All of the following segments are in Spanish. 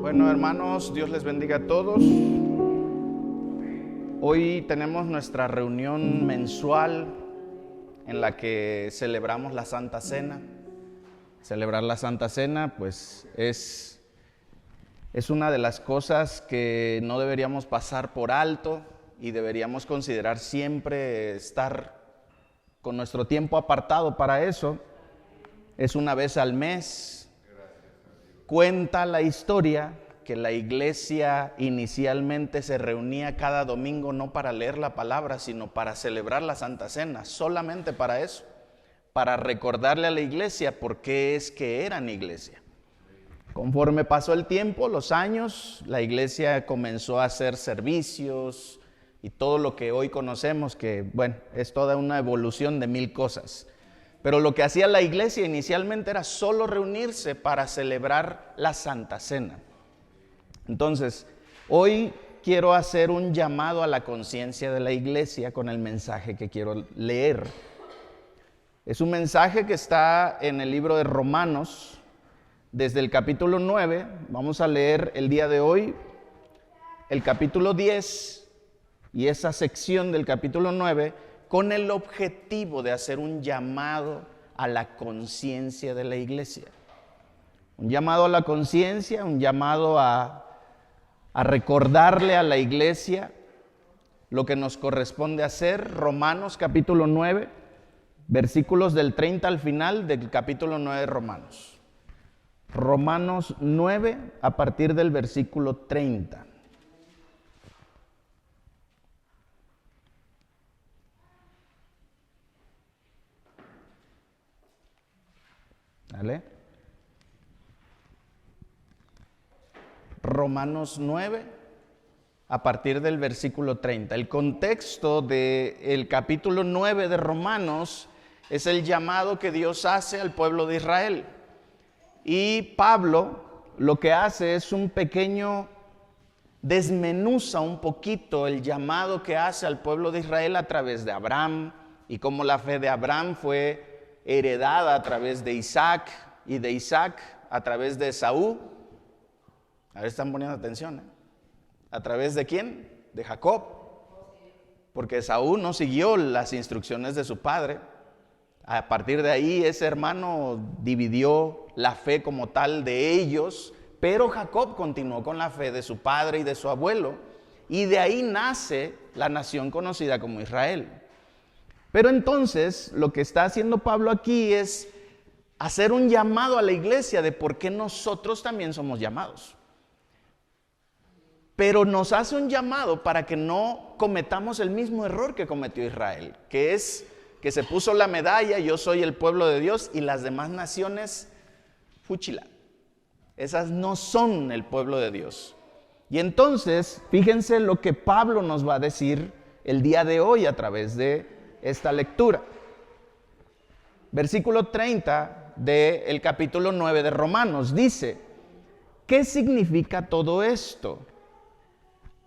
Bueno, hermanos, Dios les bendiga a todos. Hoy tenemos nuestra reunión mensual en la que celebramos la Santa Cena. Celebrar la Santa Cena, pues, es una de las cosas que no deberíamos pasar por alto y deberíamos considerar siempre estar con nuestro tiempo apartado para eso. Es una vez al mes. Cuenta la historia que la iglesia inicialmente se reunía cada domingo no para leer la palabra, sino para celebrar la Santa Cena, solamente para eso, para recordarle a la iglesia por qué es que eran iglesia. Conforme pasó el tiempo, los años, la iglesia comenzó a hacer servicios y todo lo que hoy conocemos, que bueno, es toda una evolución de 1000 cosas. Pero lo que hacía la iglesia inicialmente era solo reunirse para celebrar la Santa Cena. Entonces, hoy quiero hacer un llamado a la conciencia de la iglesia con el mensaje que quiero leer. Es un mensaje que está en el libro de Romanos, desde el capítulo 9. Vamos a leer el día de hoy el capítulo 10 y esa sección del capítulo 9, con el objetivo de hacer un llamado a la conciencia de la iglesia. Un llamado a la conciencia, un llamado a recordarle a la iglesia lo que nos corresponde hacer. Romanos capítulo 9, versículos del 30 al final del capítulo 9 de Romanos. Romanos 9 a partir del versículo 30. ¿Vale? Romanos 9, a partir del versículo 30. El contexto del capítulo 9 de Romanos es el llamado que Dios hace al pueblo de Israel. Y Pablo lo que hace es desmenuza un poquito el llamado que hace al pueblo de Israel a través de Abraham, y cómo la fe de Abraham fue heredada a través de Isaac, y de Isaac a través de Esaú. A ver, están poniendo atención, ¿eh? ¿A través de quién? De Jacob. Porque Esaú no siguió las instrucciones de su padre. A partir de ahí, ese hermano dividió la fe como tal de ellos, pero Jacob continuó con la fe de su padre y de su abuelo, y de ahí nace la nación conocida como Israel. Pero entonces, lo que está haciendo Pablo aquí es hacer un llamado a la iglesia de por qué nosotros también somos llamados. Pero nos hace un llamado para que no cometamos el mismo error que cometió Israel, que es que se puso la medalla, yo soy el pueblo de Dios, y las demás naciones, fúchila. Esas no son el pueblo de Dios. Y entonces, fíjense lo que Pablo nos va a decir el día de hoy a través de esta lectura. Versículo 30 del capítulo 9 de Romanos dice: ¿Qué significa todo esto?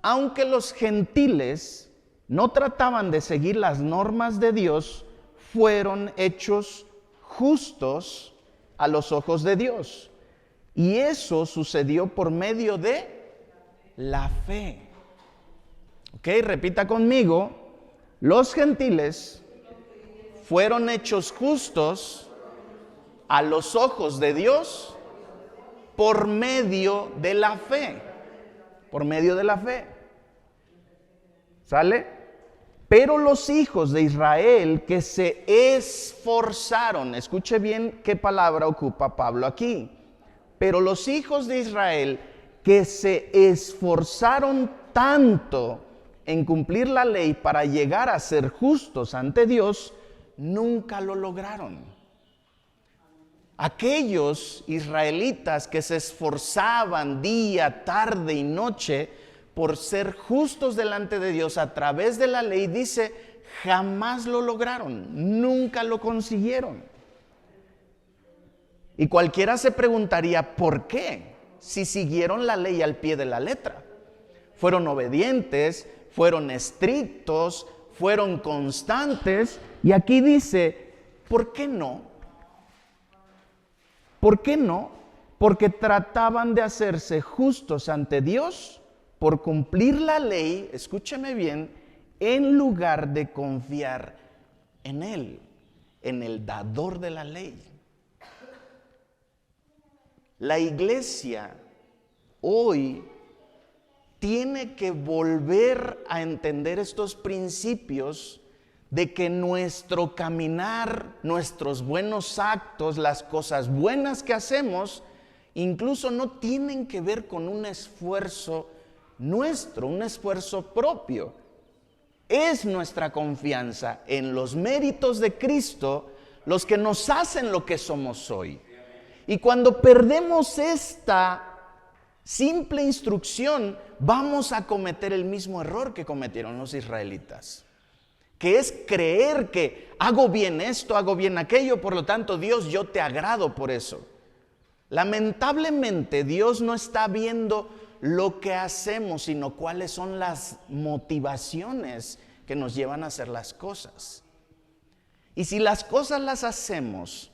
Aunque los gentiles no trataban de seguir las normas de Dios, fueron hechos justos a los ojos de Dios. Y eso sucedió por medio de la fe. Ok, repita conmigo. Los gentiles fueron hechos justos a los ojos de Dios por medio de la fe. Por medio de la fe. ¿Sale? Pero los hijos de Israel que se esforzaron, escuche bien qué palabra ocupa Pablo aquí. Pero los hijos de Israel que se esforzaron tanto en cumplir la ley para llegar a ser justos ante Dios, nunca lo lograron. Aquellos israelitas que se esforzaban día, tarde y noche por ser justos delante de Dios a través de la ley, dice, jamás lo lograron, nunca lo consiguieron. Y cualquiera se preguntaría, ¿por qué? Si siguieron la ley al pie de la letra. Fueron obedientes, fueron estrictos, fueron constantes. Y aquí dice, ¿por qué no? ¿Por qué no? Porque trataban de hacerse justos ante Dios por cumplir la ley, escúcheme bien, en lugar de confiar en Él, en el dador de la ley. La iglesia hoy tiene que volver a entender estos principios de que nuestro caminar, nuestros buenos actos, las cosas buenas que hacemos, incluso no tienen que ver con un esfuerzo nuestro, un esfuerzo propio. Es nuestra confianza en los méritos de Cristo los que nos hacen lo que somos hoy. Y cuando perdemos esta simple instrucción, vamos a cometer el mismo error que cometieron los israelitas, que es creer que hago bien esto, hago bien aquello, por lo tanto, Dios, yo te agrado por eso. Lamentablemente, Dios no está viendo lo que hacemos, sino cuáles son las motivaciones que nos llevan a hacer las cosas. Y si las cosas las hacemos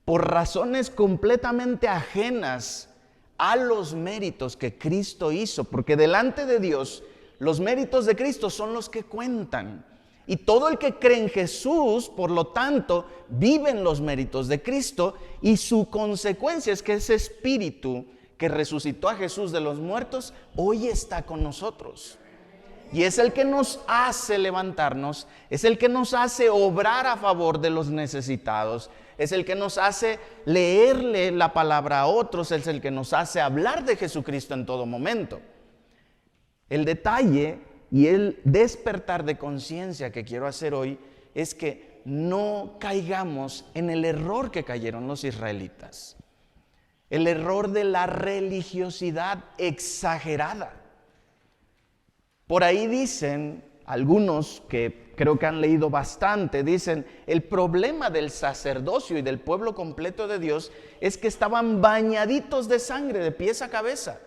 por razones completamente ajenas a los méritos que Cristo hizo, porque delante de Dios los méritos de Cristo son los que cuentan. Y todo el que cree en Jesús, por lo tanto, vive en los méritos de Cristo, y su consecuencia es que ese espíritu que resucitó a Jesús de los muertos, hoy está con nosotros. Y es el que nos hace levantarnos, es el que nos hace obrar a favor de los necesitados, es el que nos hace leerle la palabra a otros, es el que nos hace hablar de Jesucristo en todo momento. El detalle y el despertar de conciencia que quiero hacer hoy es que no caigamos en el error que cayeron los israelitas. El error de la religiosidad exagerada. Por ahí dicen algunos que creo que han leído bastante, dicen, el problema del sacerdocio y del pueblo completo de Dios es que estaban bañaditos de sangre de pies a cabeza,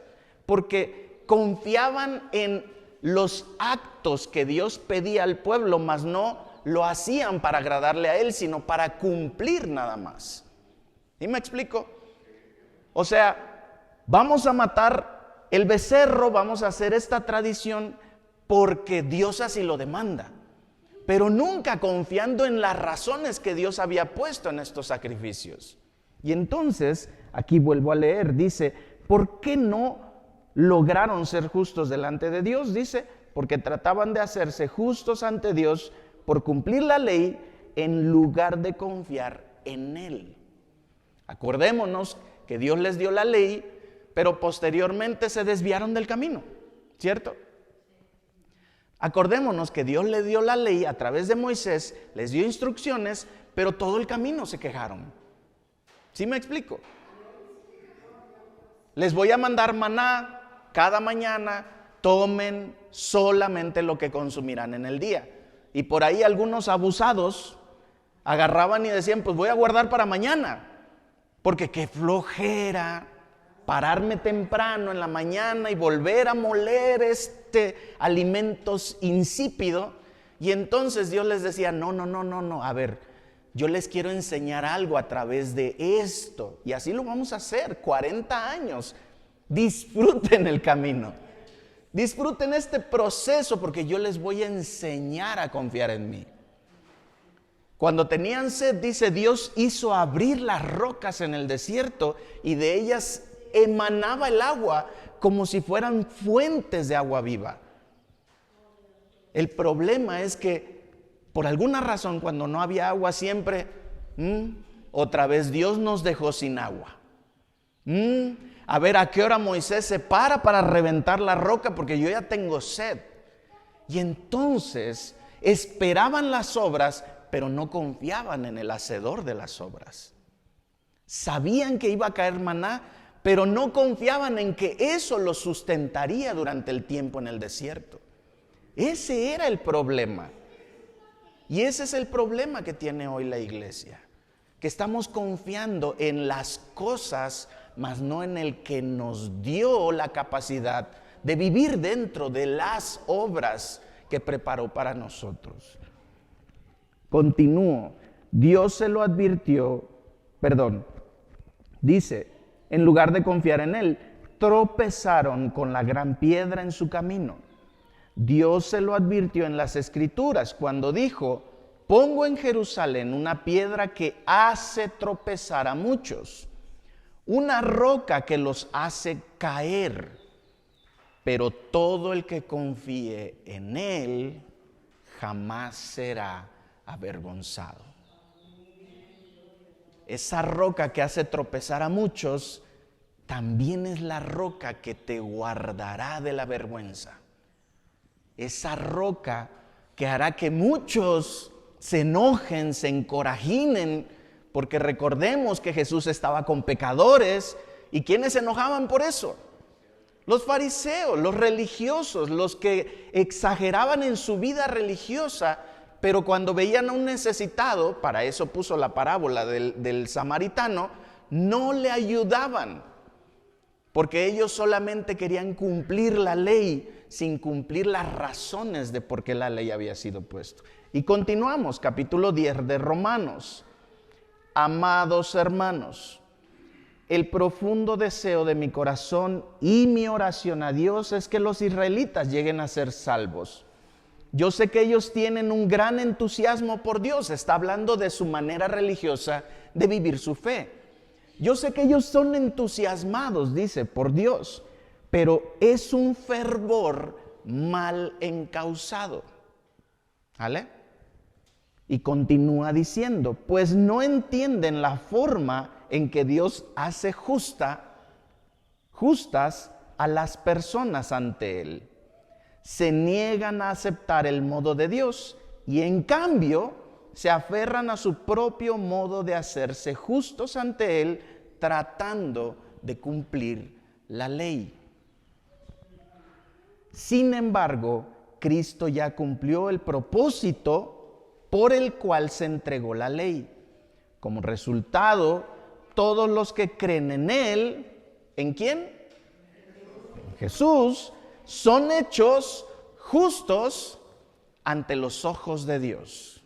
porque confiaban en los actos que Dios pedía al pueblo, mas no lo hacían para agradarle a Él, sino para cumplir nada más. ¿Y me explico? O sea, vamos a matar el becerro, vamos a hacer esta tradición porque Dios así lo demanda, pero nunca confiando en las razones que Dios había puesto en estos sacrificios. Y entonces, aquí vuelvo a leer, dice, ¿por qué no lograron ser justos delante de Dios? Dice, porque trataban de hacerse justos ante Dios por cumplir la ley en lugar de confiar en Él. Acordémonos que Dios les dio la ley, pero posteriormente se desviaron del camino, ¿cierto? Acordémonos que Dios les dio la ley a través de Moisés, les dio instrucciones, pero todo el camino se quejaron. ¿Sí me explico? Les voy a mandar maná cada mañana, tomen solamente lo que consumirán en el día. Y por ahí algunos abusados agarraban y decían, pues voy a guardar para mañana, porque qué flojera pararme temprano en la mañana y volver a moler alimentos insípido. Y entonces Dios les decía, no, a ver, yo les quiero enseñar algo a través de esto. Y así lo vamos a hacer, 40 años. Disfruten el camino. Disfruten este proceso porque yo les voy a enseñar a confiar en mí. Cuando tenían sed, dice, Dios hizo abrir las rocas en el desierto y de ellas emanaba el agua como si fueran fuentes de agua viva. El problema es que por alguna razón cuando no había agua siempre, otra vez Dios nos dejó sin agua. A ver a qué hora Moisés se para reventar la roca porque yo ya tengo sed. Y entonces esperaban las obras, pero no confiaban en el hacedor de las obras. Sabían que iba a caer maná, pero no confiaban en que eso los sustentaría durante el tiempo en el desierto. Ese era el problema. Y ese es el problema que tiene hoy la iglesia. Que estamos confiando en las cosas, mas no en el que nos dio la capacidad de vivir dentro de las obras que preparó para nosotros. Continúo. Dios se lo advirtió, dice, en lugar de confiar en él, tropezaron con la gran piedra en su camino. Dios se lo advirtió en las Escrituras cuando dijo, pongo en Jerusalén una piedra que hace tropezar a muchos, una roca que los hace caer, pero todo el que confíe en él jamás será avergonzado. Esa roca que hace tropezar a muchos también es la roca que te guardará de la vergüenza. Esa roca que hará que muchos se enojen, se encorajinen, porque recordemos que Jesús estaba con pecadores. ¿Y quiénes se enojaban por eso? Los fariseos, los religiosos, los que exageraban en su vida religiosa, pero cuando veían a un necesitado, para eso puso la parábola del samaritano, no le ayudaban, porque ellos solamente querían cumplir la ley sin cumplir las razones de por qué la ley había sido puesta. Y continuamos, capítulo 10 de Romanos. Amados hermanos, el profundo deseo de mi corazón y mi oración a Dios es que los israelitas lleguen a ser salvos. Yo sé que ellos tienen un gran entusiasmo por Dios. Está hablando de su manera religiosa de vivir su fe. Yo sé que ellos son entusiasmados, dice, por Dios, pero es un fervor mal encausado. ¿Vale? Y continúa diciendo, pues no entienden la forma en que Dios hace justas a las personas ante Él. Se niegan a aceptar el modo de Dios y en cambio se aferran a su propio modo de hacerse justos ante Él, tratando de cumplir la ley. Sin embargo, Cristo ya cumplió el propósito por el cual se entregó la ley. Como resultado, todos los que creen en Él, ¿en quién? En Jesús, son hechos justos ante los ojos de Dios.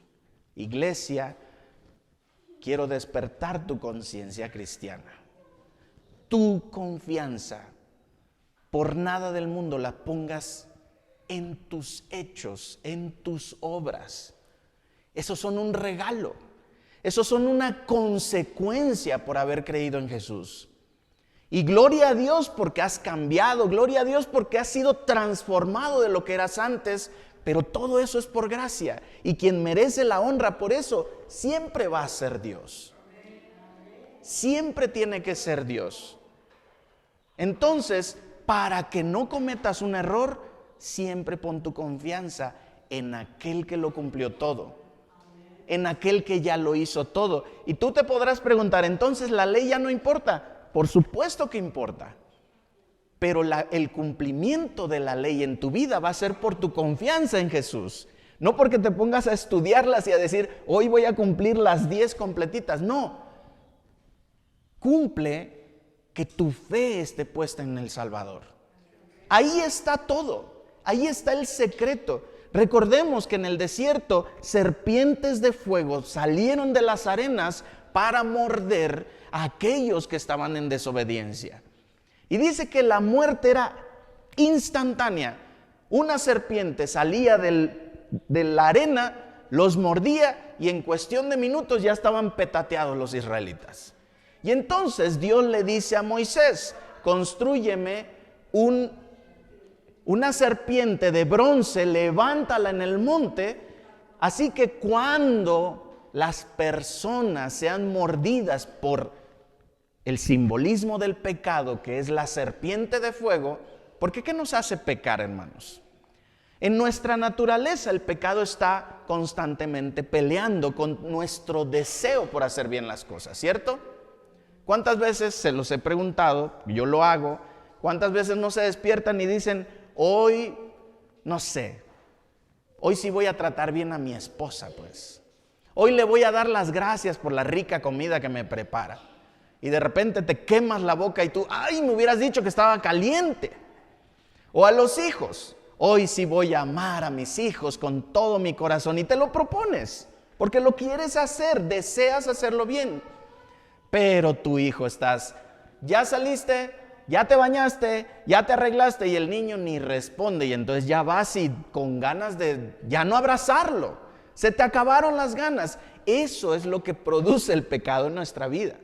Iglesia, quiero despertar tu conciencia cristiana. Tu confianza, por nada del mundo la pongas en tus hechos, en tus obras. Esos son un regalo. Esos son una consecuencia por haber creído en Jesús. Y gloria a Dios porque has cambiado, gloria a Dios porque has sido transformado de lo que eras antes, pero todo eso es por gracia. Y quien merece la honra por eso siempre va a ser Dios. Siempre tiene que ser Dios. Entonces, para que no cometas un error, siempre pon tu confianza en aquel que lo cumplió todo, en aquel que ya lo hizo todo. Y tú te podrás preguntar, entonces la ley ya no importa. Por supuesto que importa, pero el cumplimiento de la ley en tu vida va a ser por tu confianza en Jesús. No porque te pongas a estudiarlas y a decir, hoy voy a cumplir las 10 completitas. No, cumple que tu fe esté puesta en el Salvador. Ahí está todo, ahí está el secreto. Recordemos que en el desierto serpientes de fuego salieron de las arenas para morder a aquellos que estaban en desobediencia. Y dice que la muerte era instantánea. Una serpiente salía de la arena, los mordía y en cuestión de minutos ya estaban petateados los israelitas. Y entonces Dios le dice a Moisés: constrúyeme una serpiente de bronce, levántala en el monte, así que cuando las personas sean mordidas por el simbolismo del pecado, que es la serpiente de fuego, porque ¿qué nos hace pecar, hermanos? En nuestra naturaleza el pecado está constantemente peleando con nuestro deseo por hacer bien las cosas, ¿cierto? ¿Cuántas veces se los he preguntado? Yo lo hago. ¿Cuántas veces no se despiertan y dicen: hoy, no sé, hoy sí voy a tratar bien a mi esposa, pues. Hoy le voy a dar las gracias por la rica comida que me prepara. Y de repente te quemas la boca y tú: ay, me hubieras dicho que estaba caliente. O a los hijos: hoy sí voy a amar a mis hijos con todo mi corazón. Y te lo propones, porque lo quieres hacer, deseas hacerlo bien. Pero tu hijo ya saliste, ya te bañaste, ya te arreglaste, y el niño ni responde. Y entonces ya vas y con ganas de ya no abrazarlo. Se te acabaron las ganas. Eso es lo que produce el pecado en nuestra vida.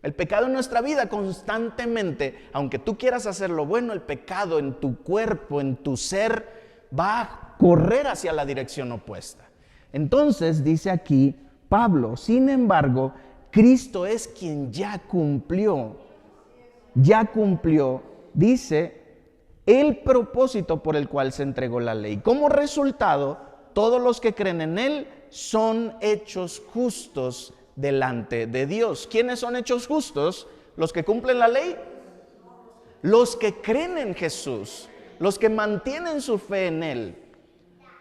El pecado en nuestra vida constantemente, aunque tú quieras hacer lo bueno, el pecado en tu cuerpo, en tu ser, va a correr hacia la dirección opuesta. Entonces dice aquí Pablo: sin embargo, Cristo es quien ya cumplió, dice, el propósito por el cual se entregó la ley. Como resultado, todos los que creen en Él son hechos justos delante de Dios. ¿Quiénes son hechos justos? ¿Los que cumplen la ley? Los que creen en Jesús, los que mantienen su fe en Él.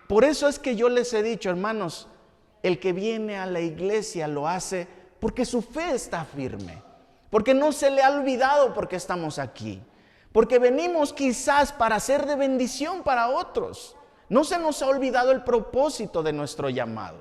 Por eso es que yo les he dicho, hermanos, el que viene a la iglesia lo hace porque su fe está firme, porque no se le ha olvidado porque estamos aquí, porque venimos quizás para ser de bendición para otros. No se nos ha olvidado el propósito de nuestro llamado.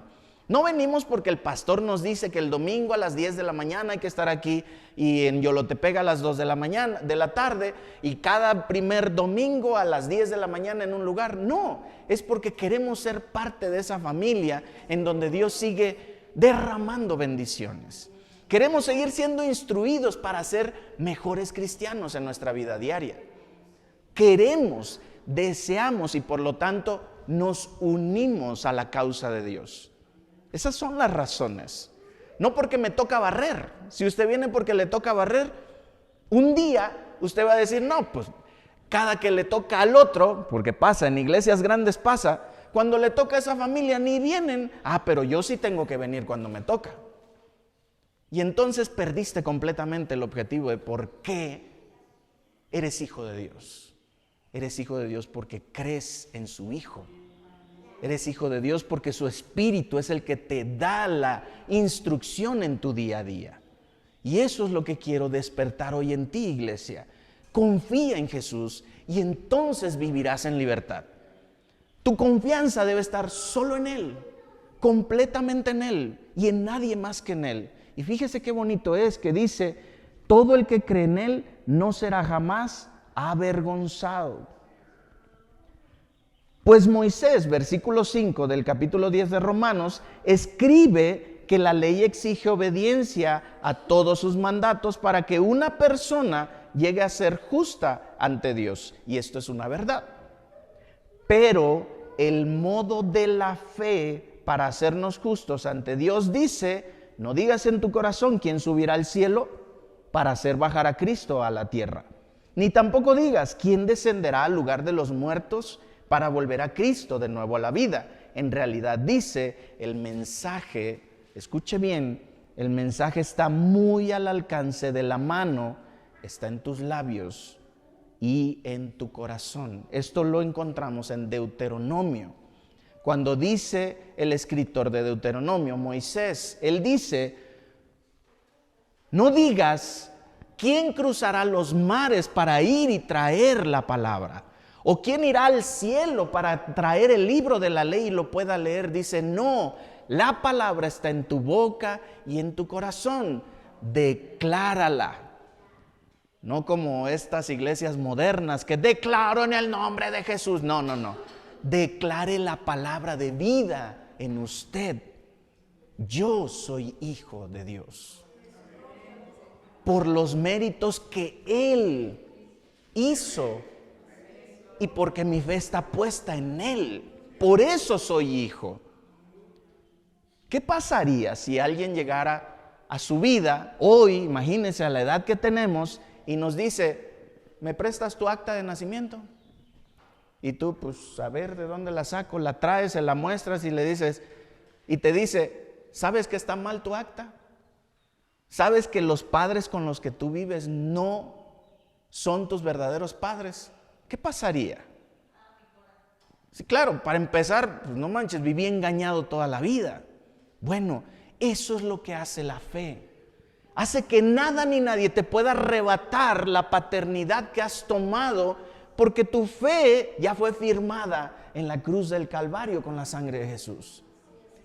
No venimos porque el pastor nos dice que el domingo a las 10 de la mañana hay que estar aquí, y en Yolotepec a las 2 de la tarde, y cada primer domingo a las 10 de la mañana en un lugar. No, es porque queremos ser parte de esa familia en donde Dios sigue derramando bendiciones. Queremos seguir siendo instruidos para ser mejores cristianos en nuestra vida diaria. Queremos, deseamos y por lo tanto nos unimos a la causa de Dios. Esas son las razones. No porque me toca barrer. Si usted viene porque le toca barrer, un día usted va a decir: no, pues cada que le toca al otro, porque pasa, en iglesias grandes pasa, cuando le toca a esa familia ni vienen. Pero yo sí tengo que venir cuando me toca. Y entonces perdiste completamente el objetivo de por qué eres hijo de Dios. Eres hijo de Dios porque crees en su Hijo. Eres hijo de Dios porque su Espíritu es el que te da la instrucción en tu día a día. Y eso es lo que quiero despertar hoy en ti, iglesia. Confía en Jesús y entonces vivirás en libertad. Tu confianza debe estar solo en Él, completamente en Él y en nadie más que en Él. Y fíjese qué bonito es que dice: todo el que cree en Él no será jamás avergonzado. Pues Moisés, versículo 5 del capítulo 10 de Romanos, escribe que la ley exige obediencia a todos sus mandatos para que una persona llegue a ser justa ante Dios. Y esto es una verdad. Pero el modo de la fe para hacernos justos ante Dios dice: no digas en tu corazón quién subirá al cielo para hacer bajar a Cristo a la tierra. Ni tampoco digas quién descenderá al lugar de los muertos para volver a Cristo de nuevo a la vida. En realidad dice el mensaje, escuche bien, el mensaje está muy al alcance de la mano, está en tus labios y en tu corazón. Esto lo encontramos en Deuteronomio. Cuando dice el escritor de Deuteronomio, Moisés, él dice: no digas ¿quién cruzará los mares para ir y traer la palabra? ¿O quién irá al cielo para traer el libro de la ley y lo pueda leer? Dice, no, la palabra está en tu boca y en tu corazón. Declárala. No como estas iglesias modernas que declaro en el nombre de Jesús. No. Declare la palabra de vida en usted. Yo soy hijo de Dios. Por los méritos que Él hizo y porque mi fe está puesta en Él. Por eso soy hijo. ¿Qué pasaría si alguien llegara a su vida hoy, imagínense a la edad que tenemos, y nos dice, ¿me prestas tu acta de nacimiento? Y tú, pues, a ver de dónde la saco, la traes, se la muestras y le dices, y te dice, ¿sabes que está mal tu acta? ¿Sabes que los padres con los que tú vives no son tus verdaderos padres? ¿Qué pasaría? Sí, claro, para empezar, pues no manches, viví engañado toda la vida. Bueno, eso es lo que hace la fe. Hace que nada ni nadie te pueda arrebatar la paternidad que has tomado, porque tu fe ya fue firmada en la cruz del Calvario con la sangre de Jesús.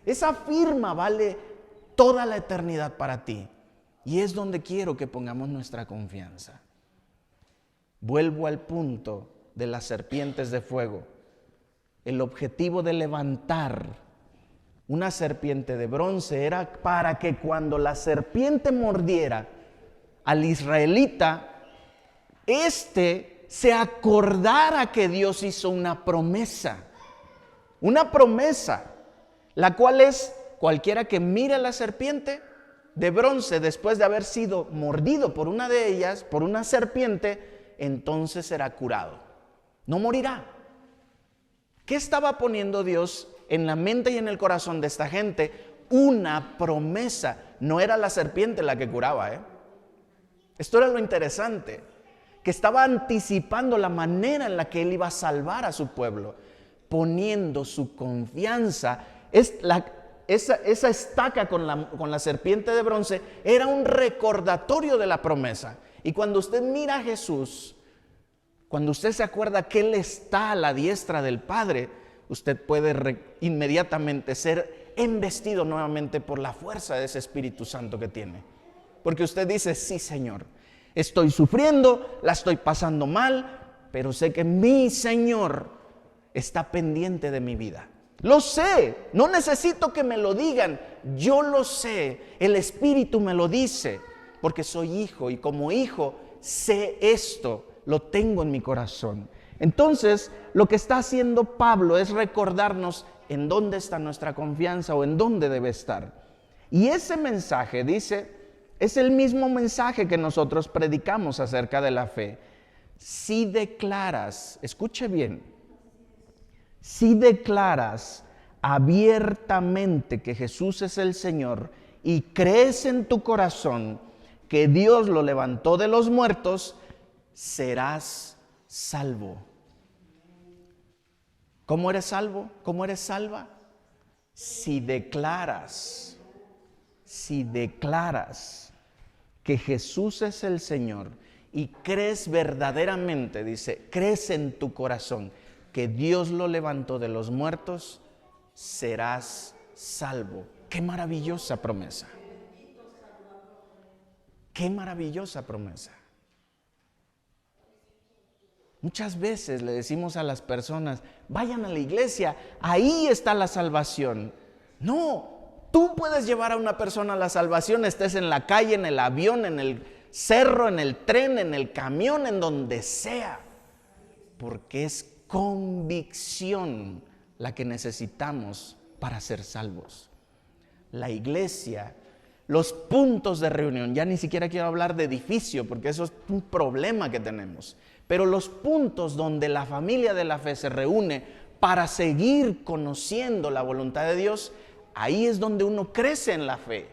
Esa firma vale toda la eternidad para ti. Y es donde quiero que pongamos nuestra confianza. Vuelvo al punto de las serpientes de fuego. El objetivo de levantar una serpiente de bronce era para que cuando la serpiente mordiera al israelita, éste se acordara que Dios hizo una promesa, la cual es cualquiera que mire a la serpiente de bronce después de haber sido mordido por una de ellas, por una serpiente, entonces será curado, no morirá. ¿Qué estaba poniendo Dios en la mente y en el corazón de esta gente? Una promesa. No era la serpiente la que curaba, Esto era lo interesante, que estaba anticipando la manera en la que Él iba a salvar a su pueblo, poniendo su confianza. Esa estaca con la serpiente de bronce era un recordatorio de la promesa. Y cuando usted mira a Jesús, cuando usted se acuerda que Él está a la diestra del Padre, usted puede inmediatamente ser embestido nuevamente por la fuerza de ese Espíritu Santo que tiene. Porque usted dice, sí, Señor, estoy sufriendo, la estoy pasando mal, pero sé que mi Señor está pendiente de mi vida. Lo sé, no necesito que me lo digan, yo lo sé, el Espíritu me lo dice, porque soy hijo y como hijo sé esto, lo tengo en mi corazón. Entonces, lo que está haciendo Pablo es recordarnos en dónde está nuestra confianza o en dónde debe estar. Y ese mensaje, dice, es el mismo mensaje que nosotros predicamos acerca de la fe. Si declaras, escuche bien, si declaras abiertamente que Jesús es el Señor y crees en tu corazón que Dios lo levantó de los muertos, serás salvo. ¿Cómo eres salvo? ¿Cómo eres salva? Si declaras que Jesús es el Señor y crees verdaderamente, dice, crees en tu corazón que Dios lo levantó de los muertos, serás salvo. ¡Qué maravillosa promesa! ¡Qué maravillosa promesa! Muchas veces le decimos a las personas, vayan a la iglesia, ahí está la salvación. No, tú puedes llevar a una persona a la salvación, estés en la calle, en el avión, en el cerro, en el tren, en el camión, en donde sea. Porque es convicción la que necesitamos para ser salvos. La iglesia, los puntos de reunión, ya ni siquiera quiero hablar de edificio, porque eso es un problema que tenemos. Pero los puntos donde la familia de la fe se reúne para seguir conociendo la voluntad de Dios, ahí es donde uno crece en la fe.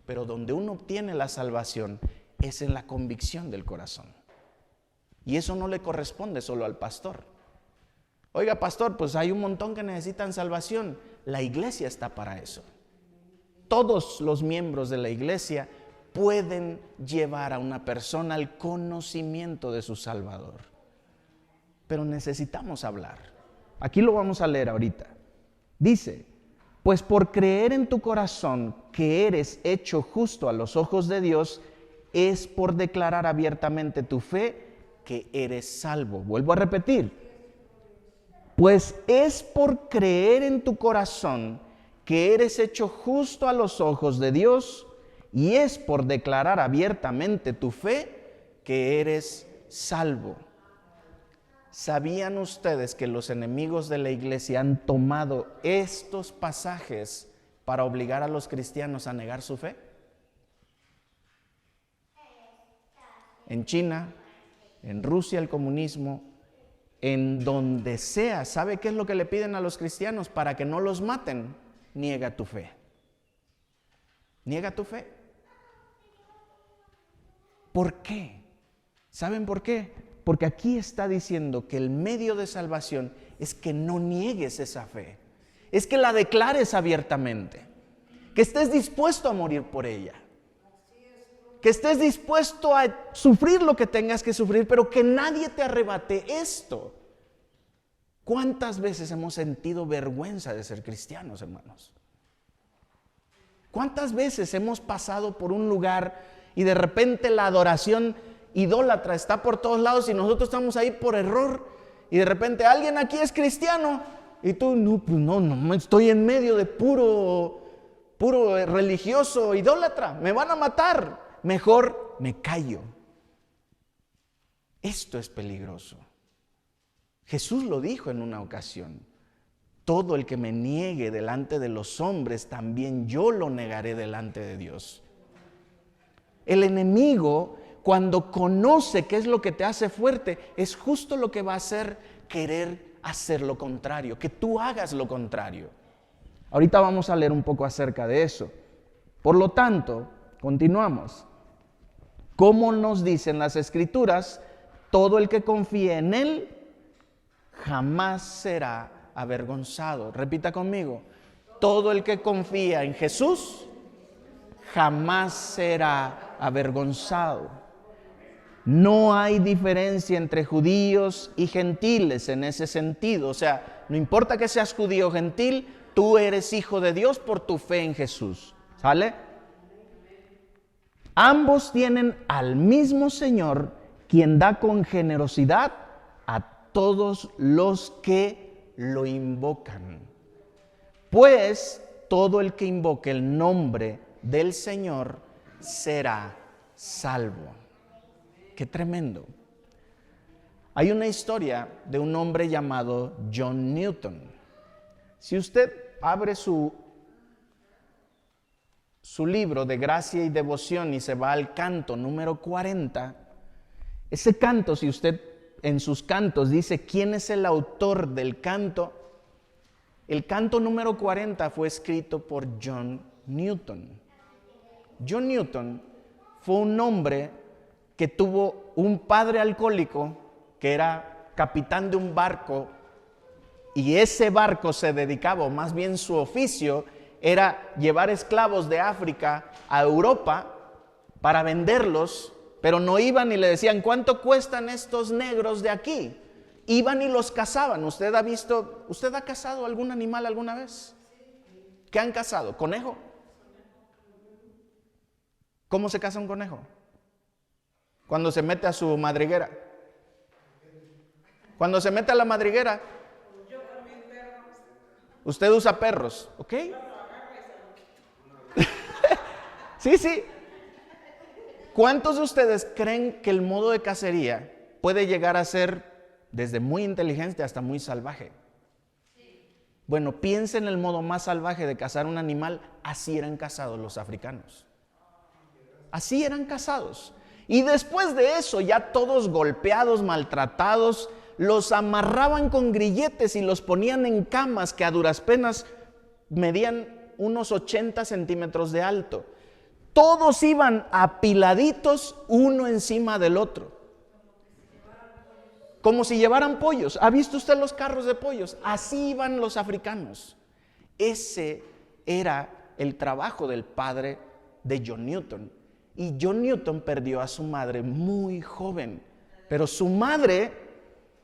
Pero donde uno obtiene la salvación es en la convicción del corazón. Y eso no le corresponde solo al pastor. Oiga, pastor, pues hay un montón que necesitan salvación. La iglesia está para eso. Todos los miembros de la iglesia pueden llevar a una persona al conocimiento de su Salvador. Pero necesitamos hablar. Aquí lo vamos a leer ahorita. Dice: pues por creer en tu corazón que eres hecho justo a los ojos de Dios, es por declarar abiertamente tu fe que eres salvo. Vuelvo a repetir. Pues es por creer en tu corazón que eres hecho justo a los ojos de Dios, y es por declarar abiertamente tu fe que eres salvo. ¿Sabían ustedes que los enemigos de la iglesia han tomado estos pasajes para obligar a los cristianos a negar su fe? En China, en Rusia el comunismo, en donde sea. ¿Sabe qué es lo que le piden a los cristianos para que no los maten? Niega tu fe. Niega tu fe. ¿Por qué? ¿Saben por qué? Porque aquí está diciendo que el medio de salvación es que no niegues esa fe. Es que la declares abiertamente. Que estés dispuesto a morir por ella. Que estés dispuesto a sufrir lo que tengas que sufrir, pero que nadie te arrebate esto. ¿Cuántas veces hemos sentido vergüenza de ser cristianos, hermanos? ¿Cuántas veces hemos pasado por un lugar y de repente la adoración idólatra está por todos lados y nosotros estamos ahí por error y de repente alguien aquí es cristiano y tú, no, estoy en medio de puro religioso idólatra, me van a matar, mejor me callo. Esto es peligroso. Jesús lo dijo en una ocasión: todo el que me niegue delante de los hombres, también yo lo negaré delante de Dios. El enemigo, cuando conoce qué es lo que te hace fuerte, es justo lo que va a hacer: querer hacer lo contrario, que tú hagas lo contrario. Ahorita vamos a leer un poco acerca de eso. Por lo tanto, continuamos. Como nos dicen las Escrituras, todo el que confíe en Él jamás será avergonzado. Repita conmigo: todo el que confía en Jesús jamás será avergonzado. No hay diferencia entre judíos y gentiles en ese sentido. O sea, no importa que seas judío o gentil, tú eres hijo de Dios por tu fe en Jesús. ¿Sale? Ambos tienen al mismo Señor, quien da con generosidad a todos los que lo invocan. Pues todo el que invoque el nombre del Señor será salvo. ¡Qué tremendo! Hay una historia de un hombre llamado John Newton. Si usted abre su libro de Gracia y Devoción y se va al canto número 40, ese canto, si usted en sus cantos dice quién es el autor del canto, el canto número 40 fue escrito por John Newton. John Newton fue un hombre que tuvo un padre alcohólico que era capitán de un barco, y ese barco se dedicaba, o más bien su oficio, era llevar esclavos de África a Europa para venderlos, pero no iban y le decían: ¿cuánto cuestan estos negros de aquí? Iban y los cazaban. ¿Usted ha cazado algún animal alguna vez? ¿Qué han cazado? ¿Conejo? ¿Cómo se caza un conejo? Cuando se mete a su madriguera. Cuando se mete a la madriguera. Usted usa perros, ¿ok? Sí. ¿Cuántos de ustedes creen que el modo de cacería puede llegar a ser desde muy inteligente hasta muy salvaje? Bueno, piensen en el modo más salvaje de cazar un animal. Así eran cazados los africanos. Así eran cazados. Y después de eso, ya todos golpeados, maltratados, los amarraban con grilletes y los ponían en camas que a duras penas medían unos 80 centímetros de alto. Todos iban apiladitos uno encima del otro, como si llevaran pollos. ¿Ha visto usted los carros de pollos? Así iban los africanos. Ese era el trabajo del padre de John Newton. Y John Newton perdió a su madre muy joven, pero su madre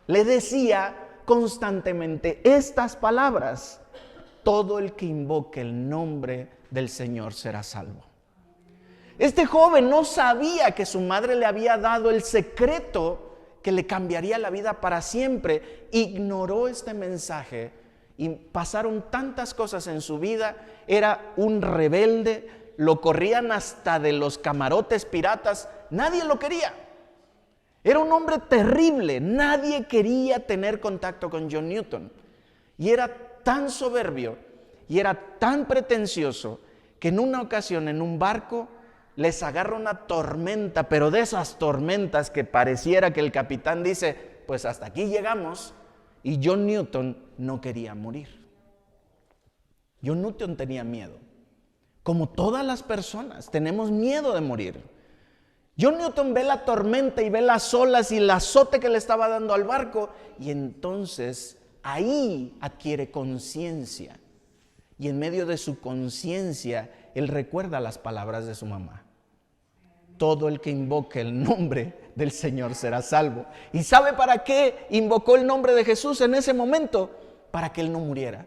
le decía constantemente estas palabras: todo el que invoque el nombre del Señor será salvo. Este joven no sabía que su madre le había dado el secreto que le cambiaría la vida para siempre. Ignoró este mensaje y pasaron tantas cosas en su vida. Era un rebelde, lo corrían hasta de los camarotes piratas, nadie lo quería. Era un hombre terrible, nadie quería tener contacto con John Newton. Y era tan soberbio y era tan pretencioso que en una ocasión en un barco les agarra una tormenta, pero de esas tormentas que pareciera que el capitán dice, pues hasta aquí llegamos, y John Newton no quería morir. John Newton tenía miedo. Como todas las personas, tenemos miedo de morir. John Newton ve la tormenta y ve las olas y el azote que le estaba dando al barco, y entonces ahí adquiere conciencia. Y en medio de su conciencia, él recuerda las palabras de su mamá. Todo el que invoque el nombre del Señor será salvo. ¿Y sabe para qué invocó el nombre de Jesús en ese momento? Para que él no muriera.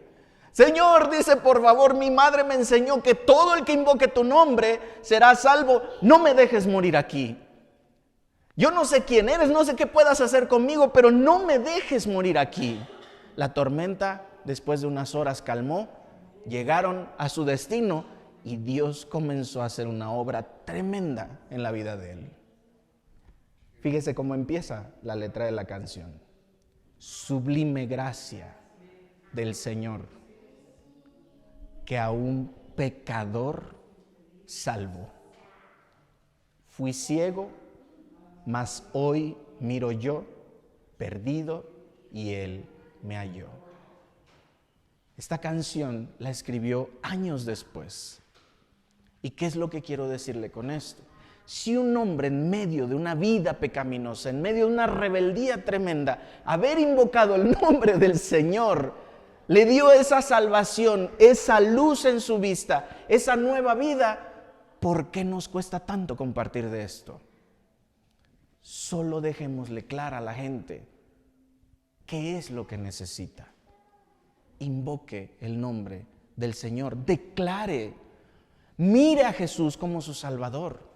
Señor, dice, por favor, mi madre me enseñó que todo el que invoque tu nombre será salvo. No me dejes morir aquí. Yo no sé quién eres, no sé qué puedas hacer conmigo, pero no me dejes morir aquí. La tormenta, después de unas horas, calmó. Llegaron a su destino y Dios comenzó a hacer una obra tremenda en la vida de él. Fíjese cómo empieza la letra de la canción. Sublime gracia del Señor, que a un pecador salvó. Fui ciego, mas hoy miro yo, perdido, y Él me halló. Esta canción la escribió años después. ¿Y qué es lo que quiero decirle con esto? Si un hombre en medio de una vida pecaminosa, en medio de una rebeldía tremenda, haber invocado el nombre del Señor, le dio esa salvación, esa luz en su vista, esa nueva vida, ¿por qué nos cuesta tanto compartir de esto? Solo dejémosle clara a la gente qué es lo que necesita. Invoque el nombre del Señor, declare, mire a Jesús como su Salvador.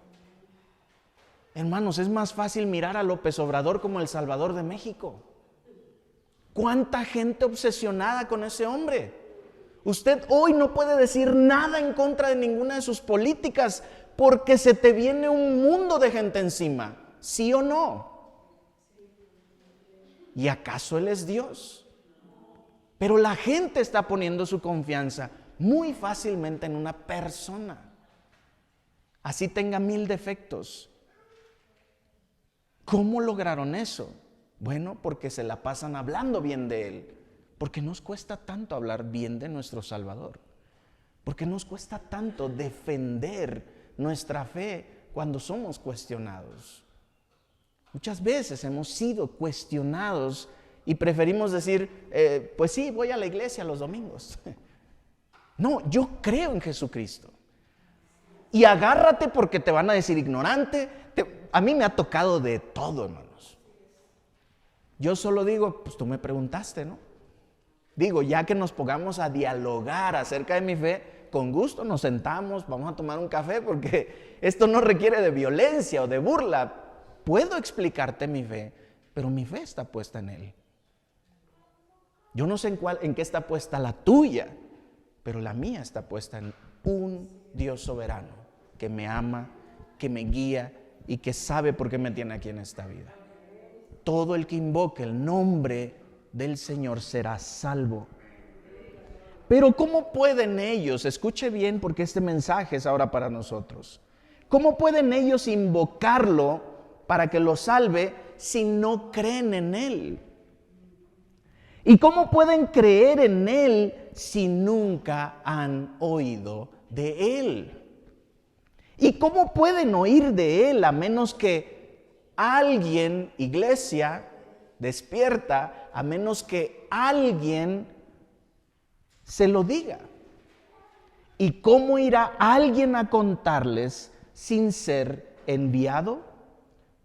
Hermanos, es más fácil mirar a López Obrador como el Salvador de México. ¿Cuánta gente obsesionada con ese hombre? Usted hoy no puede decir nada en contra de ninguna de sus políticas porque se te viene un mundo de gente encima, ¿sí o no? ¿Y acaso Él es Dios? Pero la gente está poniendo su confianza muy fácilmente en una persona. Así tenga 1000 defectos. ¿Cómo lograron eso? Bueno, porque se la pasan hablando bien de Él. Porque nos cuesta tanto hablar bien de nuestro Salvador. Porque nos cuesta tanto defender nuestra fe cuando somos cuestionados. Muchas veces hemos sido cuestionados y preferimos decir, pues sí, voy a la iglesia los domingos. No, yo creo en Jesucristo. Y agárrate porque te van a decir ignorante. A mí me ha tocado de todo, hermanos. Yo solo digo, pues tú me preguntaste, ¿no? Digo, ya que nos pongamos a dialogar acerca de mi fe, con gusto nos sentamos, vamos a tomar un café, porque esto no requiere de violencia o de burla. Puedo explicarte mi fe, pero mi fe está puesta en Él. Yo no sé en qué está puesta la tuya, pero la mía está puesta en un Dios soberano que me ama, que me guía y que sabe por qué me tiene aquí en esta vida. Todo el que invoque el nombre del Señor será salvo. Pero ¿cómo pueden ellos? Escuche bien porque este mensaje es ahora para nosotros. ¿Cómo pueden ellos invocarlo para que lo salve si no creen en Él? ¿Y cómo pueden creer en Él si nunca han oído de Él? ¿Y cómo pueden oír de Él a menos que alguien, iglesia, despierta, a menos que alguien se lo diga? ¿Y cómo irá alguien a contarles sin ser enviado?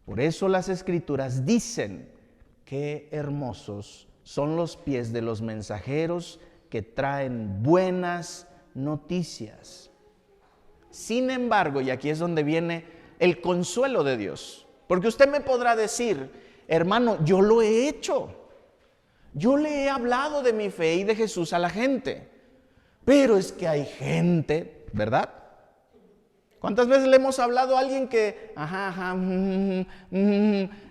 Por eso las Escrituras dicen: qué hermosos son los pies de los mensajeros que traen buenas noticias. Sin embargo, y aquí es donde viene el consuelo de Dios, porque usted me podrá decir: hermano, yo lo he hecho, yo le he hablado de mi fe y de Jesús a la gente, pero es que hay gente, ¿verdad? ¿Cuántas veces le hemos hablado a alguien que,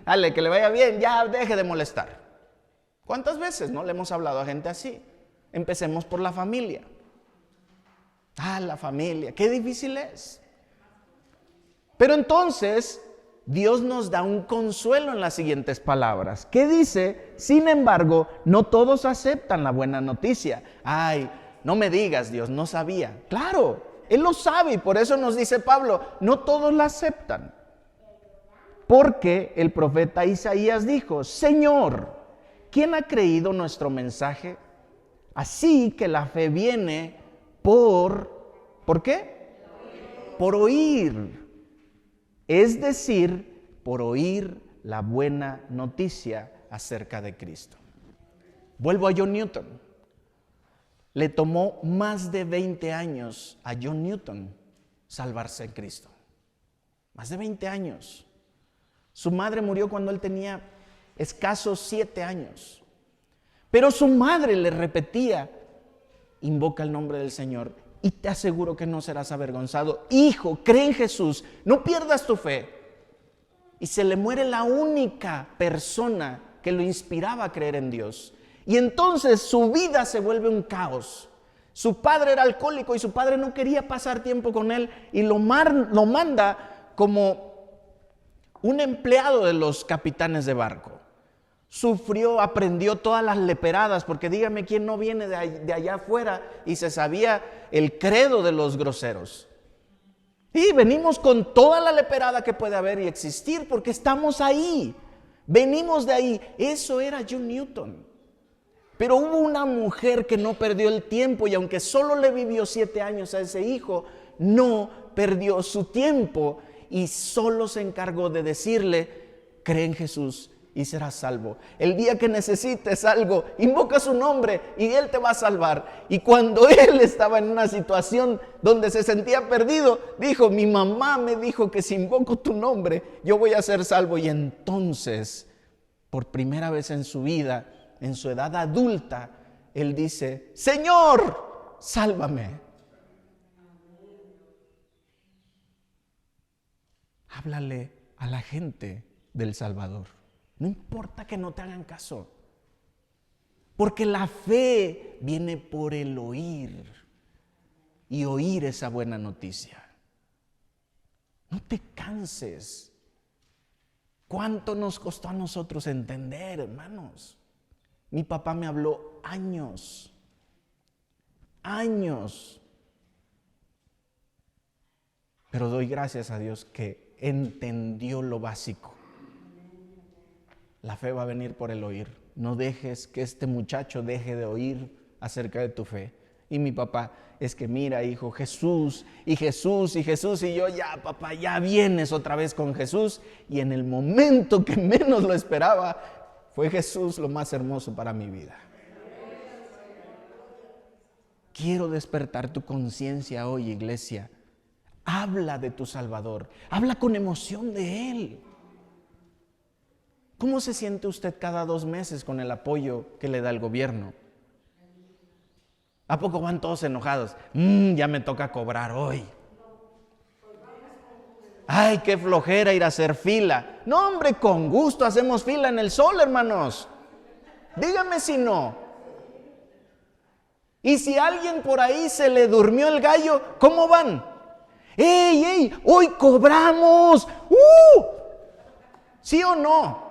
dale, que le vaya bien, ya deje de molestar? ¿Cuántas veces no le hemos hablado a gente así? Empecemos por la familia. La familia, qué difícil es. Pero entonces Dios nos da un consuelo en las siguientes palabras. ¿Qué dice? Sin embargo, no todos aceptan la buena noticia. Ay, no me digas, Dios, no sabía. Claro, Él lo sabe y por eso nos dice Pablo, no todos la aceptan. Porque el profeta Isaías dijo: Señor, ¿quién ha creído nuestro mensaje? Así que la fe viene ¿por qué? Por oír. Es decir, por oír la buena noticia acerca de Cristo. Vuelvo a John Newton. Le tomó más de 20 años a John Newton salvarse en Cristo. Más de 20 años. Su madre murió cuando él tenía escasos 7 años. Pero su madre le repetía: invoca el nombre del Señor y te aseguro que no serás avergonzado. Hijo, cree en Jesús, no pierdas tu fe. Y se le muere la única persona que lo inspiraba a creer en Dios. Y entonces su vida se vuelve un caos. Su padre era alcohólico y su padre no quería pasar tiempo con él y lo manda como un empleado de los capitanes de barco. Sufrió, aprendió todas las leperadas, porque dígame quién no viene de allá afuera y se sabía el credo de los groseros. Y venimos con toda la leperada que puede haber y existir, porque estamos ahí, venimos de ahí. Eso era John Newton. Pero hubo una mujer que no perdió el tiempo, y aunque solo le vivió 7 años a ese hijo, no perdió su tiempo y solo se encargó de decirle: cree en Jesús y serás salvo. El día que necesites algo, invoca su nombre y Él te va a salvar. Y cuando él estaba en una situación donde se sentía perdido, dijo: mi mamá me dijo que si invoco tu nombre, yo voy a ser salvo. Y entonces, por primera vez en su vida, en su edad adulta, él dice: Señor, sálvame. Háblale a la gente del Salvador. No importa que no te hagan caso, porque la fe viene por el oír, y oír esa buena noticia. No te canses. ¿Cuánto nos costó a nosotros entender, hermanos? Mi papá me habló años, pero doy gracias a Dios que entendió lo básico. La fe va a venir por el oír. No dejes que este muchacho deje de oír acerca de tu fe. Y mi papá: es que mira, hijo, Jesús, y Jesús, y Jesús. Y yo: ya, papá, ya vienes otra vez con Jesús. Y en el momento que menos lo esperaba, fue Jesús lo más hermoso para mi vida. Quiero despertar tu conciencia hoy, iglesia. Habla de tu Salvador. Habla con emoción de Él. ¿Cómo se siente usted cada 2 meses con el apoyo que le da el gobierno? ¿A poco van todos enojados? Ya me toca cobrar hoy. Ay, qué flojera ir a hacer fila. No, hombre, con gusto hacemos fila en el sol, hermanos. Dígame si no. Y si a alguien por ahí se le durmió el gallo, ¿cómo van? ¡Ey! ¡Hoy cobramos! ¿Sí o no?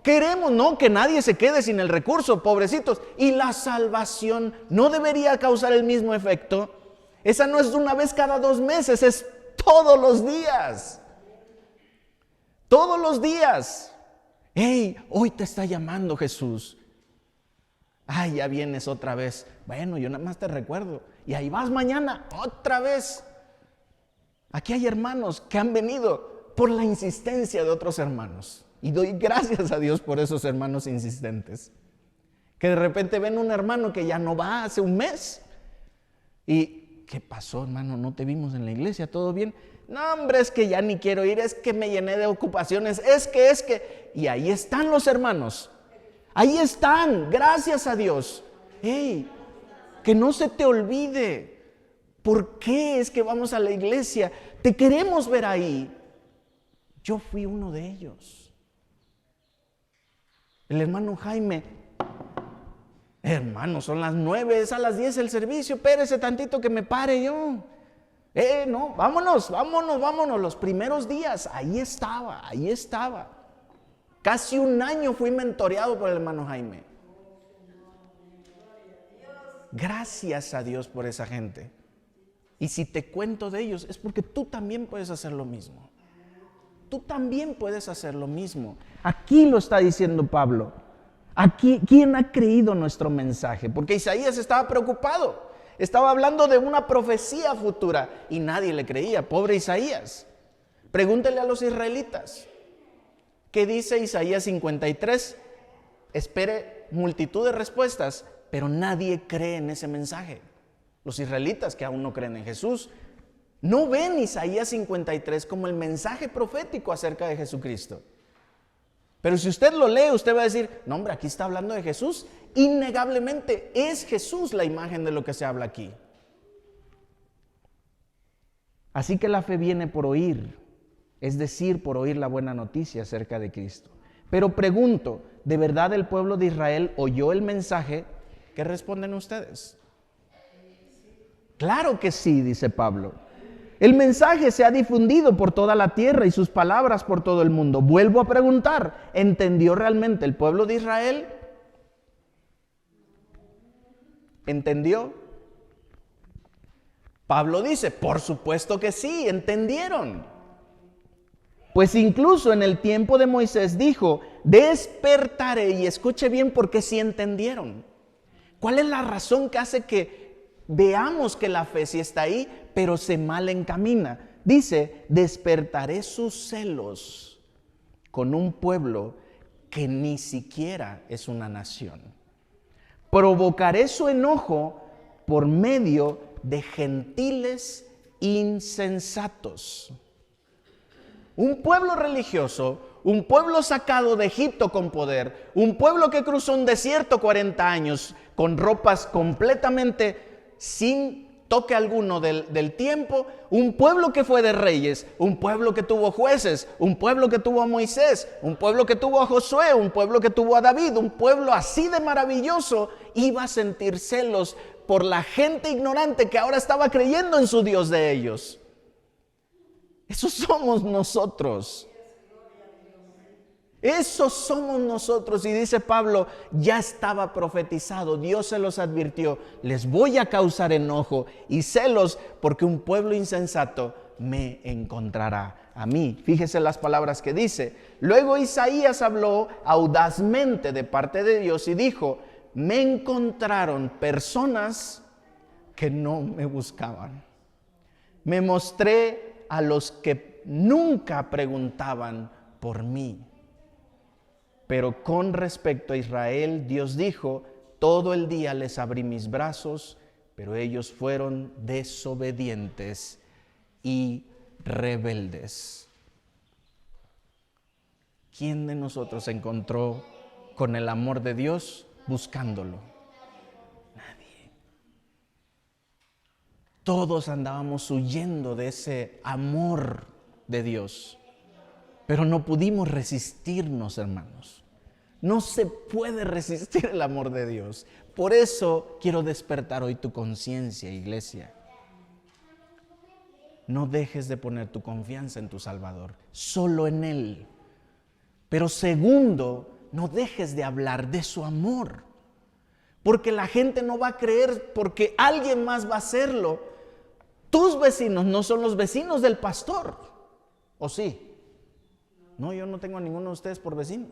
Queremos, no, que nadie se quede sin el recurso, pobrecitos. Y la salvación no debería causar el mismo efecto. Esa no es una vez cada 2 meses, es todos los días. Todos los días. ¡Ey! Hoy te está llamando Jesús. ¡Ay, ya vienes otra vez! Bueno, yo nada más te recuerdo. Y ahí vas mañana, otra vez. Aquí hay hermanos que han venido por la insistencia de otros hermanos. Y doy gracias a Dios por esos hermanos insistentes. Que de repente ven un hermano que ya no va hace un mes. ¿Y qué pasó, hermano? ¿No te vimos en la iglesia? ¿Todo bien? No, hombre, es que ya ni quiero ir, es que me llené de ocupaciones, es que. Y ahí están los hermanos. Ahí están, gracias a Dios. Hey, que no se te olvide. ¿Por qué es que vamos a la iglesia? Te queremos ver ahí. Yo fui uno de ellos. El hermano Jaime, hermano, son las 9, es a las 10 el servicio, espérese tantito que me pare yo. No, vámonos. Los primeros días, ahí estaba. Casi un año fui mentoreado por el hermano Jaime. Gracias a Dios por esa gente. Y si te cuento de ellos, es porque tú también puedes hacer lo mismo. Tú también puedes hacer lo mismo. Aquí lo está diciendo Pablo. Aquí, ¿quién ha creído nuestro mensaje? Porque Isaías estaba preocupado. Estaba hablando de una profecía futura y nadie le creía. Pobre Isaías. Pregúntele a los israelitas. ¿Qué dice Isaías 53? Espere multitud de respuestas, pero nadie cree en ese mensaje. Los israelitas que aún no creen en Jesús no ven Isaías 53 como el mensaje profético acerca de Jesucristo. Pero si usted lo lee, usted va a decir, no hombre, aquí está hablando de Jesús. Innegablemente es Jesús la imagen de lo que se habla aquí. Así que la fe viene por oír, es decir, por oír la buena noticia acerca de Cristo. Pero pregunto, ¿de verdad el pueblo de Israel oyó el mensaje? ¿Qué responden ustedes? Claro que sí, dice Pablo. El mensaje se ha difundido por toda la tierra y sus palabras por todo el mundo. Vuelvo a preguntar, ¿entendió realmente el pueblo de Israel? ¿Entendió? Pablo dice, por supuesto que sí, entendieron. Pues incluso en el tiempo de Moisés dijo, despertaré, y escuche bien porque sí entendieron. ¿Cuál es la razón que hace que veamos que la fe sí está ahí, pero se mal encamina? Dice, despertaré sus celos con un pueblo que ni siquiera es una nación. Provocaré su enojo por medio de gentiles insensatos. Un pueblo religioso, un pueblo sacado de Egipto con poder, un pueblo que cruzó un desierto 40 años con ropas completamente sin toque alguno del tiempo, un pueblo que fue de reyes, un pueblo que tuvo jueces, un pueblo que tuvo a Moisés, un pueblo que tuvo a Josué, un pueblo que tuvo a David, un pueblo así de maravilloso, iba a sentir celos por la gente ignorante que ahora estaba creyendo en su Dios de ellos. Esos somos nosotros. Esos somos nosotros. Y dice Pablo, ya estaba profetizado, Dios se los advirtió, les voy a causar enojo y celos porque un pueblo insensato me encontrará a mí. Fíjese las palabras que dice. Luego Isaías habló audazmente de parte de Dios y dijo, me encontraron personas que no me buscaban. Me mostré a los que nunca preguntaban por mí. Pero con respecto a Israel, Dios dijo, todo el día les abrí mis brazos, pero ellos fueron desobedientes y rebeldes. ¿Quién de nosotros se encontró con el amor de Dios buscándolo? Nadie. Todos andábamos huyendo de ese amor de Dios, pero no pudimos resistirnos, hermanos. No se puede resistir el amor de Dios. Por eso quiero despertar hoy tu conciencia, iglesia. No dejes de poner tu confianza en tu Salvador, solo en Él. Pero segundo, no dejes de hablar de su amor, porque la gente no va a creer, porque alguien más va a hacerlo. Tus vecinos no son los vecinos del pastor, ¿o sí? No, yo no tengo a ninguno de ustedes por vecino.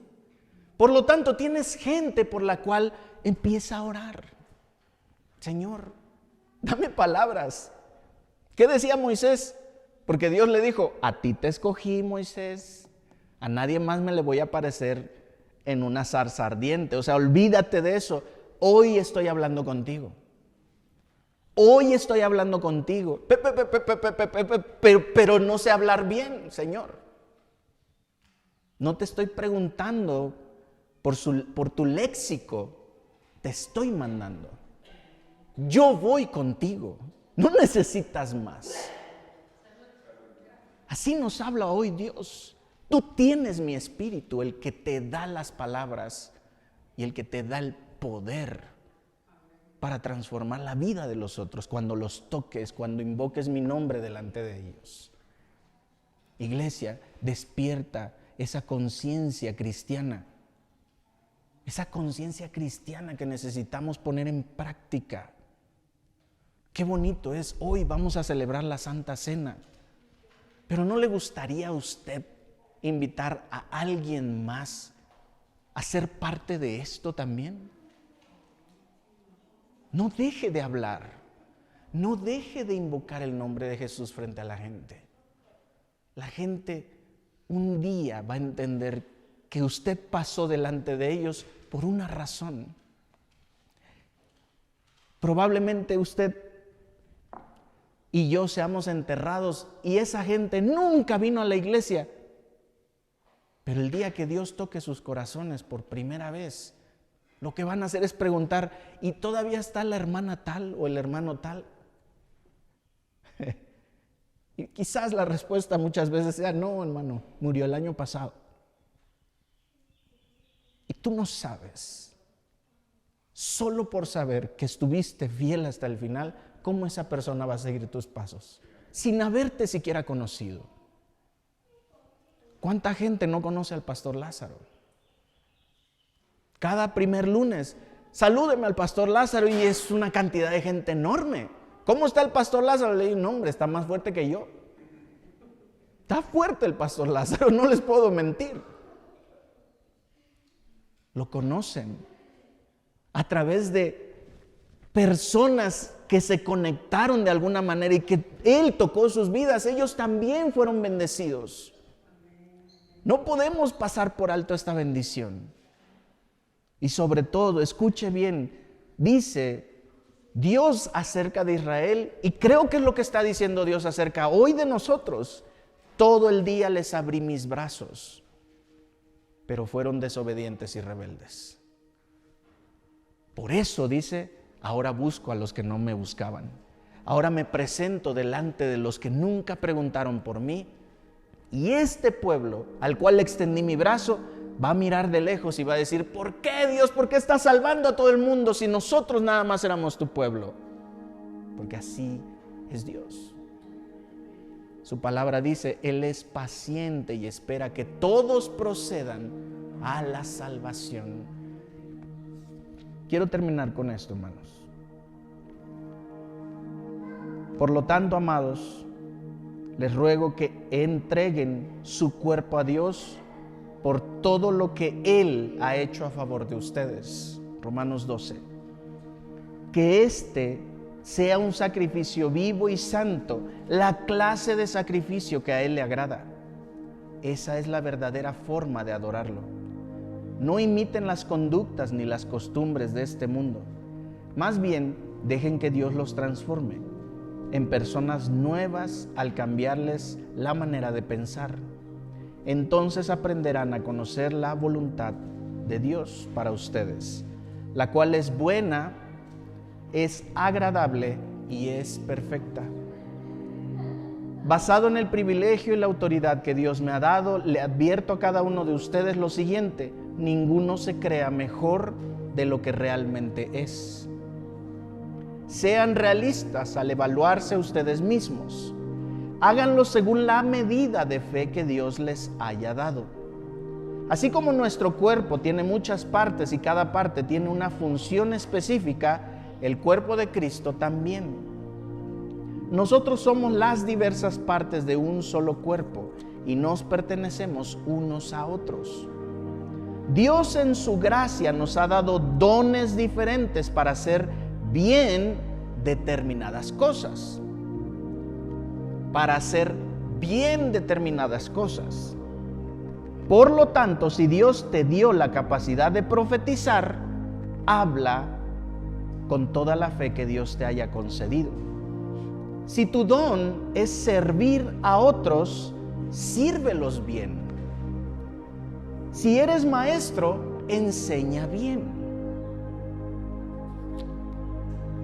Por lo tanto, tienes gente por la cual empieza a orar. Señor, dame palabras. ¿Qué decía Moisés? Porque Dios le dijo, a ti te escogí, Moisés, a nadie más me le voy a aparecer en una zarza ardiente. O sea, olvídate de eso. Hoy estoy hablando contigo. Hoy estoy hablando contigo. Pero no sé hablar bien, Señor. No te estoy preguntando por tu léxico. Te estoy mandando. Yo voy contigo. No necesitas más. Así nos habla hoy Dios. Tú tienes mi espíritu, el que te da las palabras y el que te da el poder para transformar la vida de los otros cuando los toques, cuando invoques mi nombre delante de ellos. Iglesia, despierta esa conciencia cristiana. Esa conciencia cristiana que necesitamos poner en práctica. Qué bonito es, hoy vamos a celebrar la Santa Cena. Pero ¿no le gustaría a usted invitar a alguien más a ser parte de esto también? No deje de hablar, no deje de invocar el nombre de Jesús frente a la gente. La gente un día va a entender que usted pasó delante de ellos por una razón. Probablemente usted y yo seamos enterrados y esa gente nunca vino a la iglesia. Pero el día que Dios toque sus corazones por primera vez, lo que van a hacer es preguntar, ¿y todavía está la hermana tal o el hermano tal? Y quizás la respuesta muchas veces sea, no, hermano, murió el año pasado. Y tú no sabes, solo por saber que estuviste fiel hasta el final, cómo esa persona va a seguir tus pasos, sin haberte siquiera conocido. ¿Cuánta gente no conoce al pastor Lázaro? Cada primer lunes, salúdeme al pastor Lázaro y es una cantidad de gente enorme. ¿Cómo está el pastor Lázaro? Le digo, no hombre, está más fuerte que yo. Está fuerte el pastor Lázaro, no les puedo mentir. Lo conocen a través de personas que se conectaron de alguna manera y que Él tocó sus vidas. Ellos también fueron bendecidos. No podemos pasar por alto esta bendición. Y sobre todo, escuche bien, dice Dios acerca de Israel, y creo que es lo que está diciendo Dios acerca hoy de nosotros. Todo el día les abrí mis brazos, pero fueron desobedientes y rebeldes. Por eso dice, ahora busco a los que no me buscaban. Ahora me presento delante de los que nunca preguntaron por mí. Y este pueblo al cual le extendí mi brazo va a mirar de lejos y va a decir, ¿por qué Dios? ¿Por qué estás salvando a todo el mundo si nosotros nada más éramos tu pueblo? Porque así es Dios. Su palabra dice, Él es paciente y espera que todos procedan a la salvación. Quiero terminar con esto, hermanos. Por lo tanto, amados, les ruego que entreguen su cuerpo a Dios por todo lo que Él ha hecho a favor de ustedes. Romanos 12. Que este sea un sacrificio vivo y santo, la clase de sacrificio que a Él le agrada. Esa es la verdadera forma de adorarlo. No imiten las conductas ni las costumbres de este mundo. Más bien, dejen que Dios los transforme en personas nuevas al cambiarles la manera de pensar. Entonces aprenderán a conocer la voluntad de Dios para ustedes, la cual es buena, es agradable y es perfecta. Basado en el privilegio y la autoridad que Dios me ha dado, le advierto a cada uno de ustedes lo siguiente: ninguno se crea mejor de lo que realmente es. Sean realistas al evaluarse ustedes mismos. Háganlo según la medida de fe que Dios les haya dado. Así como nuestro cuerpo tiene muchas partes y cada parte tiene una función específica, el cuerpo de Cristo también. Nosotros somos las diversas partes de un solo cuerpo y nos pertenecemos unos a otros. Dios en su gracia nos ha dado dones diferentes para hacer bien determinadas cosas, para hacer bien determinadas cosas. Por lo tanto, si Dios te dio la capacidad de profetizar, habla con toda la fe que Dios te haya concedido. Si tu don es servir a otros, sírvelos bien. Si eres maestro, enseña bien.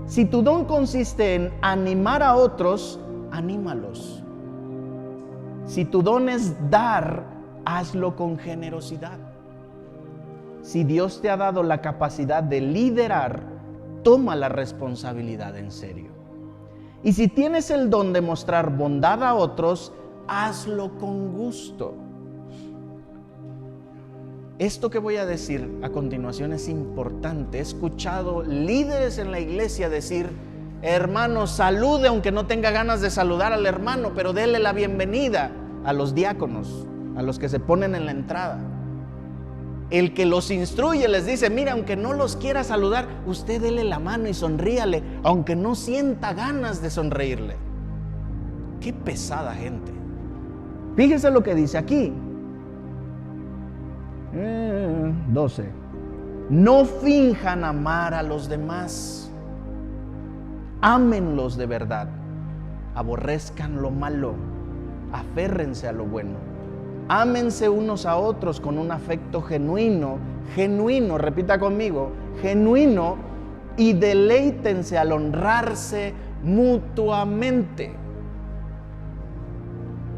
Si tu don consiste en animar a otros, anímalos. Si tu don es dar, hazlo con generosidad. Si Dios te ha dado la capacidad de liderar, toma la responsabilidad en serio. Y si tienes el don de mostrar bondad a otros, hazlo con gusto. Esto que voy a decir a continuación es importante. He escuchado líderes en la iglesia decir: hermano, salude aunque no tenga ganas de saludar al hermano, pero déle la bienvenida a los diáconos, a los que se ponen en la entrada. El que los instruye les dice: mira, aunque no los quiera saludar, usted dele la mano y sonríale, aunque no sienta ganas de sonreírle. Qué pesada gente. Fíjese lo que dice aquí. 12. No finjan amar a los demás. Ámenlos de verdad. Aborrezcan lo malo. Aférrense a lo bueno. Ámense unos a otros con un afecto genuino, repita conmigo, genuino, y deleítense al honrarse mutuamente.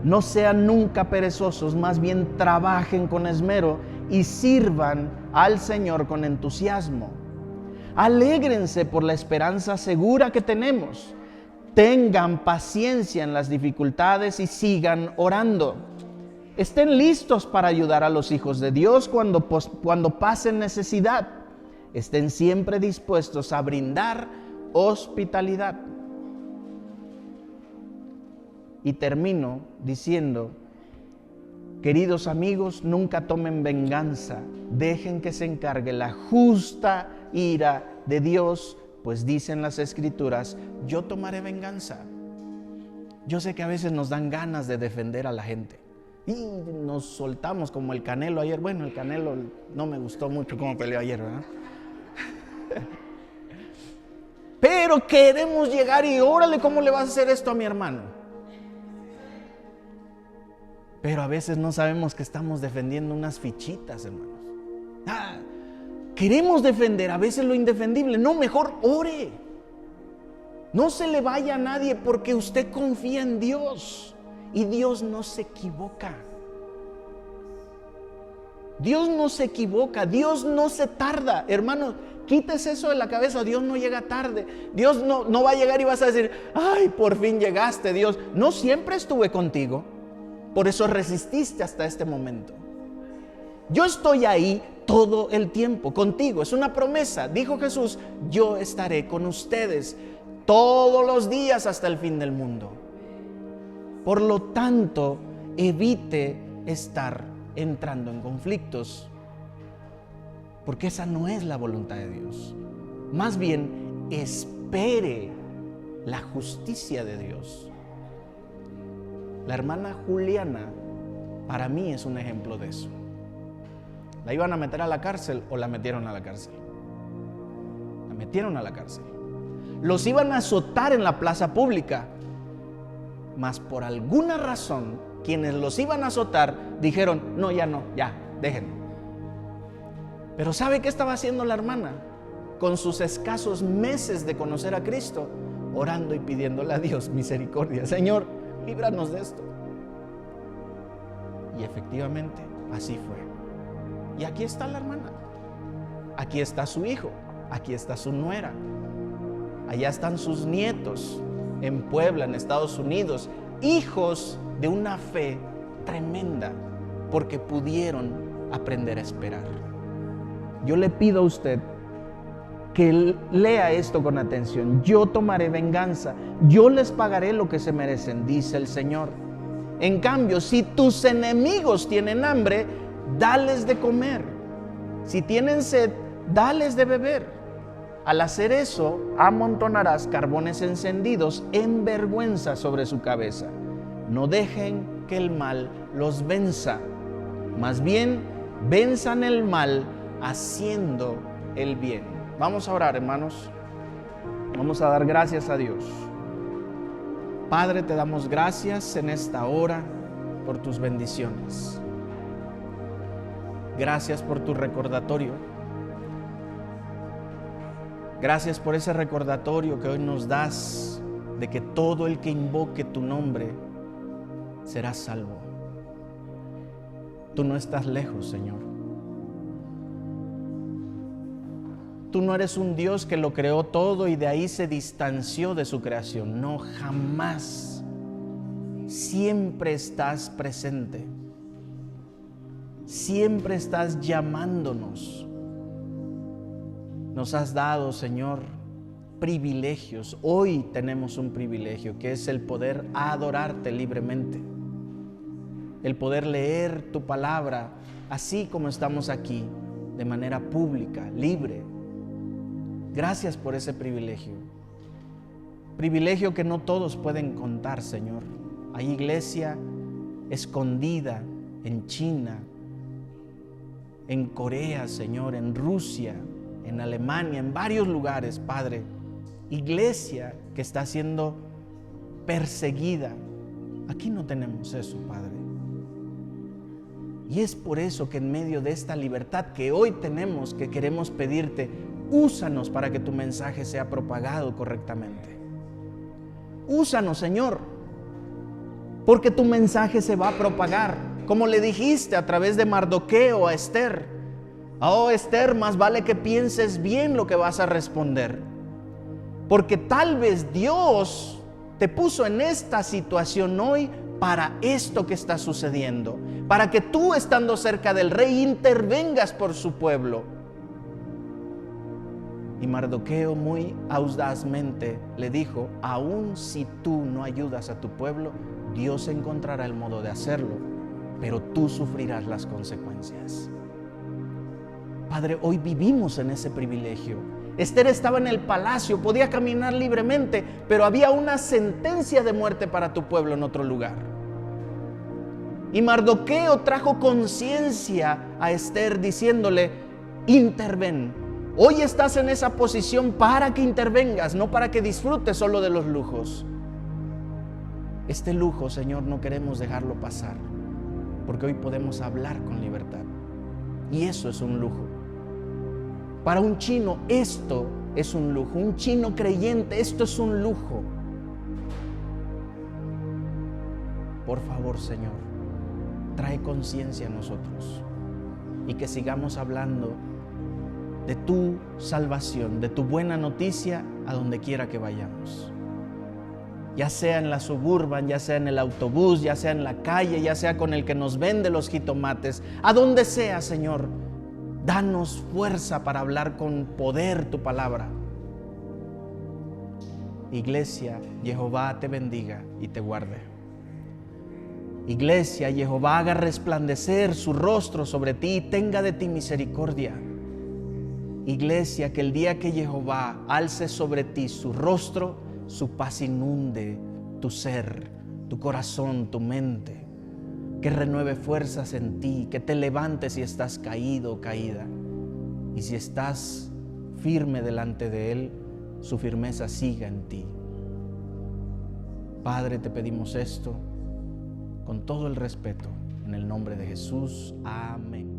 No sean nunca perezosos, más bien trabajen con esmero y sirvan al Señor con entusiasmo. Alégrense por la esperanza segura que tenemos. Tengan paciencia en las dificultades y sigan orando. Estén listos para ayudar a los hijos de Dios cuando pasen necesidad. Estén siempre dispuestos a brindar hospitalidad. Y termino diciendo: queridos amigos, nunca tomen venganza. Dejen que se encargue la justa ira de Dios, pues dicen las Escrituras: yo tomaré venganza. Yo sé que a veces nos dan ganas de defender a la gente y nos soltamos como el Canelo ayer. Bueno, el Canelo no me gustó mucho cómo peleó ayer, ¿verdad? Pero queremos llegar y órale, ¿cómo le vas a hacer esto a mi hermano? Pero a veces no sabemos que estamos defendiendo unas fichitas, hermanos. Queremos defender a veces lo indefendible. No, mejor ore. No se le vaya a nadie porque usted confía en Dios. Y Dios no se equivoca. Dios no se equivoca. Dios no se tarda. Hermanos, quítese eso de la cabeza. Dios no llega tarde. Dios no va a llegar y vas a decir: ay, por fin llegaste, Dios. No siempre estuve contigo. Por eso resististe hasta este momento. Yo estoy ahí todo el tiempo contigo. Es una promesa. Dijo Jesús: yo estaré con ustedes todos los días hasta el fin del mundo. Por lo tanto, evite estar entrando en conflictos, porque esa no es la voluntad de Dios. Más bien, espere la justicia de Dios. La hermana Juliana, para mí, es un ejemplo de eso. ¿La iban a meter a la cárcel o la metieron a la cárcel? La metieron a la cárcel. Los iban a azotar en la plaza pública, mas por alguna razón, quienes los iban a azotar dijeron: no, ya, déjenlo. Pero ¿sabe qué estaba haciendo la hermana? Con sus escasos meses de conocer a Cristo, orando y pidiéndole a Dios misericordia. Señor, líbranos de esto. Y efectivamente, así fue. Y aquí está la hermana. Aquí está su hijo. Aquí está su nuera. Allá están sus nietos en Puebla, en Estados Unidos. Hijos de una fe tremenda, porque pudieron aprender a esperar. Yo le pido a usted que lea esto con atención. Yo tomaré venganza, yo les pagaré lo que se merecen, dice el Señor. En cambio, si tus enemigos tienen hambre, dales de comer. Si tienen sed, dales de beber. Al hacer eso, amontonarás carbones encendidos en vergüenza sobre su cabeza. No dejen que el mal los venza. Más bien, venzan el mal haciendo el bien. Vamos a orar, hermanos. Vamos a dar gracias a Dios. Padre, te damos gracias en esta hora por tus bendiciones. Gracias por tu recordatorio. Gracias por ese recordatorio que hoy nos das de que todo el que invoque tu nombre será salvo. Tú no estás lejos, Señor. Tú no eres un Dios que lo creó todo y de ahí se distanció de su creación. No, jamás. Siempre estás presente. Siempre estás llamándonos. Nos has dado, Señor, privilegios. Hoy tenemos un privilegio que es el poder adorarte libremente. El poder leer tu palabra así como estamos aquí, de manera pública, libre. Gracias por ese privilegio. Privilegio que no todos pueden contar, Señor. Hay iglesia escondida en China, en Corea, Señor, en Rusia, en Alemania, en varios lugares, Padre. Iglesia que está siendo perseguida. Aquí no tenemos eso, Padre. Y es por eso que en medio de esta libertad que hoy tenemos, que queremos pedirte, úsanos para que tu mensaje sea propagado correctamente. Úsanos, Señor, porque tu mensaje se va a propagar, como le dijiste a través de Mardoqueo a Esther. Oh, Esther, más vale que pienses bien lo que vas a responder, porque tal vez Dios te puso en esta situación hoy para esto que está sucediendo, para que tú, estando cerca del rey, intervengas por su pueblo. Y Mardoqueo muy audazmente le dijo: aun si tú no ayudas a tu pueblo, Dios encontrará el modo de hacerlo, pero tú sufrirás las consecuencias. Padre, hoy vivimos en ese privilegio. Esther estaba en el palacio, podía caminar libremente, pero había una sentencia de muerte para tu pueblo en otro lugar. Y Mardoqueo trajo conciencia a Esther diciéndole: interven. Hoy estás en esa posición para que intervengas, no para que disfrutes solo de los lujos. Este lujo, Señor, no queremos dejarlo pasar, porque hoy podemos hablar con libertad. Y eso es un lujo. Para un chino esto es un lujo. Un chino creyente, esto es un lujo. Por favor, Señor, trae conciencia a nosotros y que sigamos hablando de tu salvación, de tu buena noticia a donde quiera que vayamos. Ya sea en la suburban, ya sea en el autobús, ya sea en la calle, ya sea con el que nos vende los jitomates, a donde sea, Señor, danos fuerza para hablar con poder tu palabra. Iglesia, Jehová te bendiga y te guarde. Iglesia, Jehová haga resplandecer su rostro sobre ti y tenga de ti misericordia. Iglesia, que el día que Jehová alce sobre ti su rostro, su paz inunde tu ser, tu corazón, tu mente. Que renueve fuerzas en ti, que te levantes si estás caído o caída. Y si estás firme delante de Él, su firmeza siga en ti. Padre, te pedimos esto con todo el respeto, en el nombre de Jesús. Amén.